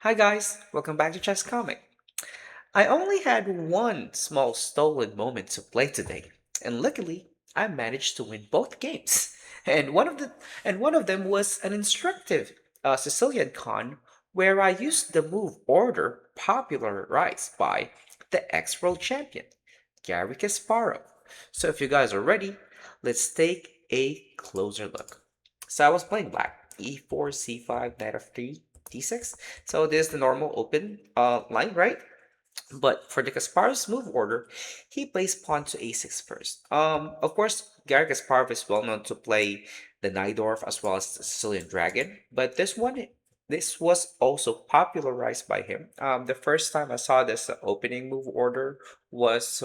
Hi guys, welcome back to Chess Comic. I only had one small stolen moment to play today, and luckily I managed to win both games. And one of them was an instructive Sicilian Kan where I used the move order popularized by the ex-world champion, Gary Kasparov. So if you guys are ready, let's take a closer look. So I was playing black, e4, c5, knight f3, d6. So this is the normal open line, right? But for the Kasparov's move order, he plays pawn to a6 first. Of course, Garry Kasparov is well known to play the Najdorf as well as the Sicilian Dragon, but this was also popularized by him. The first time I saw this opening move order was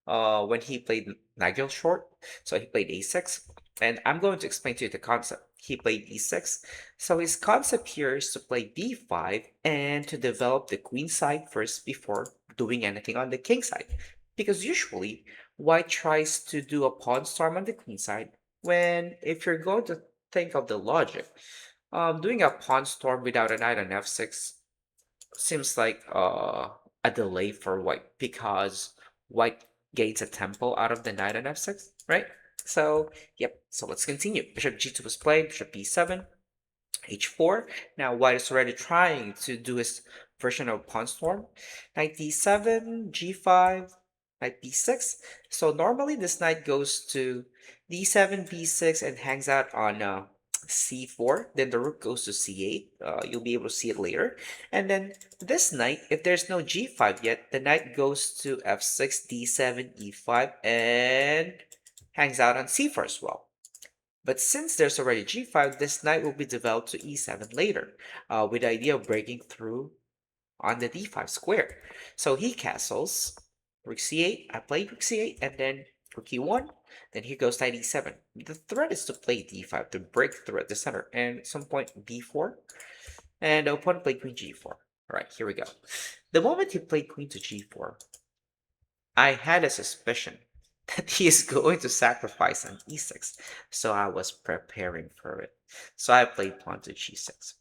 when he played Nigel Short. So he played a6, and I'm going to explain to you the concept. He played e6, so his concept here is to play d5 and to develop the queen side first before doing anything on the king side. Because usually, white tries to do a pawn storm on the queen side when, if you're going to think of the logic, doing a pawn storm without a knight on f6 seems like a delay for white because white gains a tempo out of the knight on f6, right? So, yep, so let's continue. Bishop g2 was played, bishop b7, h4. Now white is already trying to do his version of pawn storm. Knight d7, g5, knight b6. So normally this knight goes to d7, b6, and hangs out on c4. Then the rook goes to c8. You'll be able to see it later. And then this knight, if there's no g5 yet, the knight goes to f6, d7, e5, and hangs out on c4 as well. But since there's already g5, this knight will be developed to e7 later, with the idea of breaking through on the d5 square. So he castles, rook c8, I played rook c8, and then rook e1, then here goes knight e7. The threat is to play d5 to break through at the center, and at some point b4, and the opponent played queen g4. Alright, here we go. The moment he played queen to g4, I had a suspicion that he is going to sacrifice on e6, so I was preparing for it. So I played pawn to g6.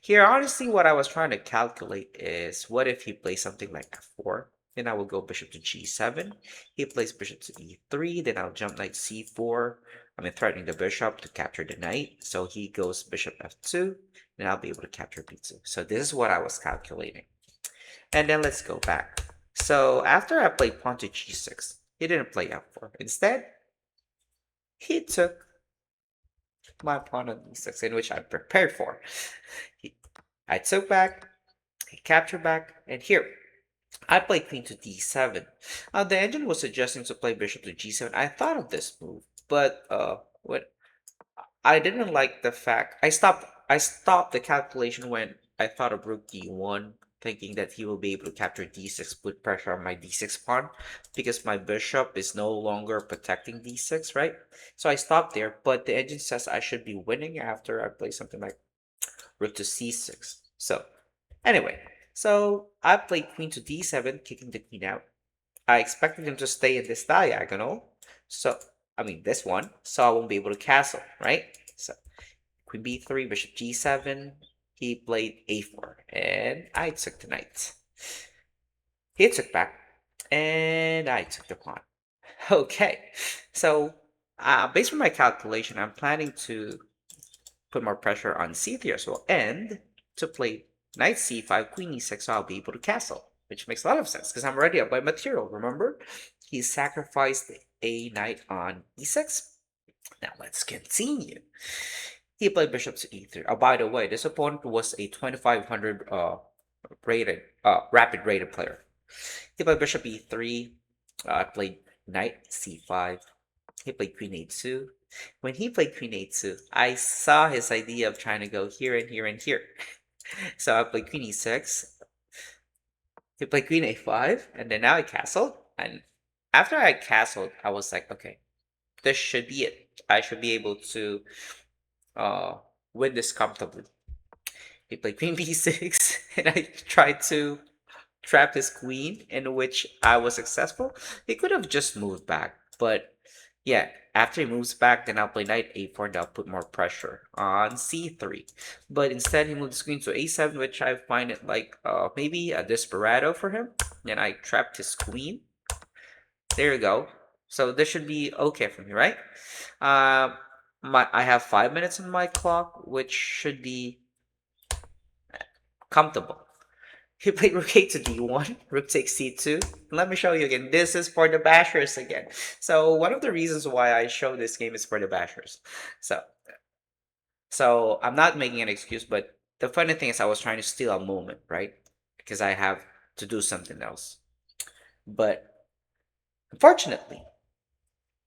Here, honestly, what I was trying to calculate is what if he plays something like f4? Then I will go bishop to g7. He plays bishop to e3. Then I'll jump knight c4. I mean, threatening the bishop to capture the knight. So he goes bishop f2. Then I'll be able to capture b2. So this is what I was calculating. And then let's go back. So after I played pawn to g6, he didn't play f4. Instead, he took my pawn on e6, in which I prepared for. I took back, he captured back, and here, I played queen to d7. The engine was suggesting to play bishop to g7. I thought of this move, but what I didn't like the fact I stopped the calculation when I thought of rook d1, thinking that he will be able to capture d6, put pressure on my d6 pawn, because my bishop is no longer protecting d6, right? So I stopped there, but the engine says I should be winning after I play something like rook to c6. So anyway, so I played queen to d7, kicking the queen out. I expected him to stay in this diagonal, so I mean this one, so I won't be able to castle, right? So queen b3, bishop g7. He played a4, and I took the knight. He took back, and I took the pawn. Okay, so based on my calculation, I'm planning to put more pressure on c3 as well, and to play knight c5, queen e6, so I'll be able to castle, which makes a lot of sense because I'm already up by material, remember? He sacrificed a knight on e6. Now let's continue. He played bishop to e3. Oh, by the way, this opponent was a 2500 rapid rated player. He played bishop e3. I played knight c5. He played queen a2. When he played queen a2, I saw his idea of trying to go here and here and here. So I played queen e6. He played queen a5, and then now I castled. And after I castled, I was like, okay, this should be it. I should be able to uh, win this comfortably. He played queen b6, and I tried to trap his queen, in which I was successful. He could have just moved back, but yeah, After he moves back, then I'll play knight a4 and I'll put more pressure on c3. But instead, he moved the queen to a7, which I find it like maybe a desperado for him. Then I trapped his queen. There you go. So this should be okay for me, right? Uh, I have 5 minutes on my clock, which should be comfortable. He played rook a to d1, rook takes c2. Let me show you again. This is for the bashers again. So one of the reasons why I show this game is for the bashers. So so I'm not making an excuse, but the funny thing is I was trying to steal a moment, right? Because I have to do something else. But unfortunately,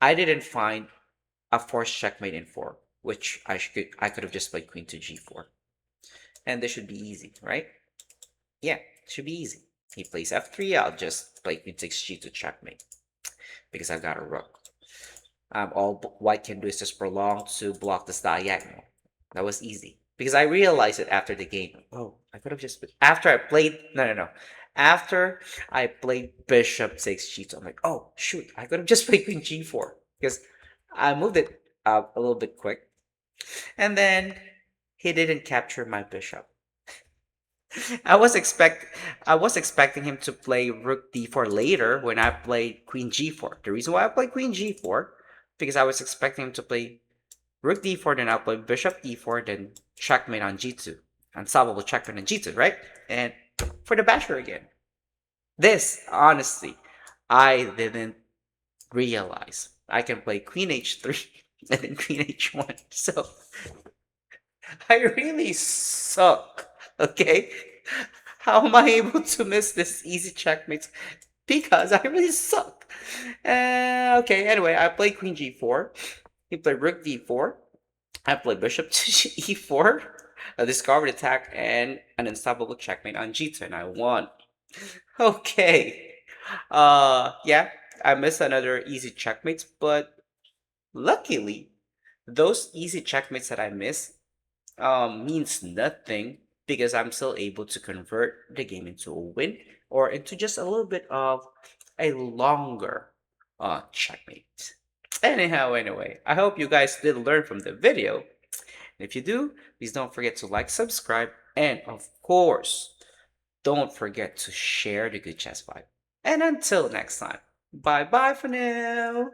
I didn't find a forced checkmate in 4, which I could have just played queen to g4. And this should be easy, right? Yeah, it should be easy. He plays f3, I'll just play queen takes g to checkmate because I've got a rook. All white can do is just prolong to block this diagonal. That was easy because I realized it after the game. Oh, I could have just after I played no. After I played bishop takes g2, I'm like, oh shoot, I could have just played queen g4 because I moved it up a little bit quick, and then he didn't capture my bishop. I was expect I was expecting him to play rook d4 later when I played queen g4. The reason why I played queen g4 because I was expecting him to play rook d4, then I'll play bishop e4, then checkmate on g2. Unsolvable checkmate on g2, right? And for the basher again. This, honestly, I didn't realize. I can play queen h3 and then queen h1. So I really suck. Okay? How am I able to miss this easy checkmate? Because I really suck. Okay, anyway, I play queen g4. He played rook d4. I play bishop to e4, a discovered attack, and an unstoppable checkmate on g2, and I won. Okay. Yeah, I missed another easy checkmates, but luckily, those easy checkmates that I missed means nothing because I'm still able to convert the game into a win or into just a little bit of a longer checkmate. Anyhow, anyway, I hope you guys did learn from the video. And if you do, please don't forget to like, subscribe, and of course, don't forget to share the good chess vibe. And until next time, bye bye for now.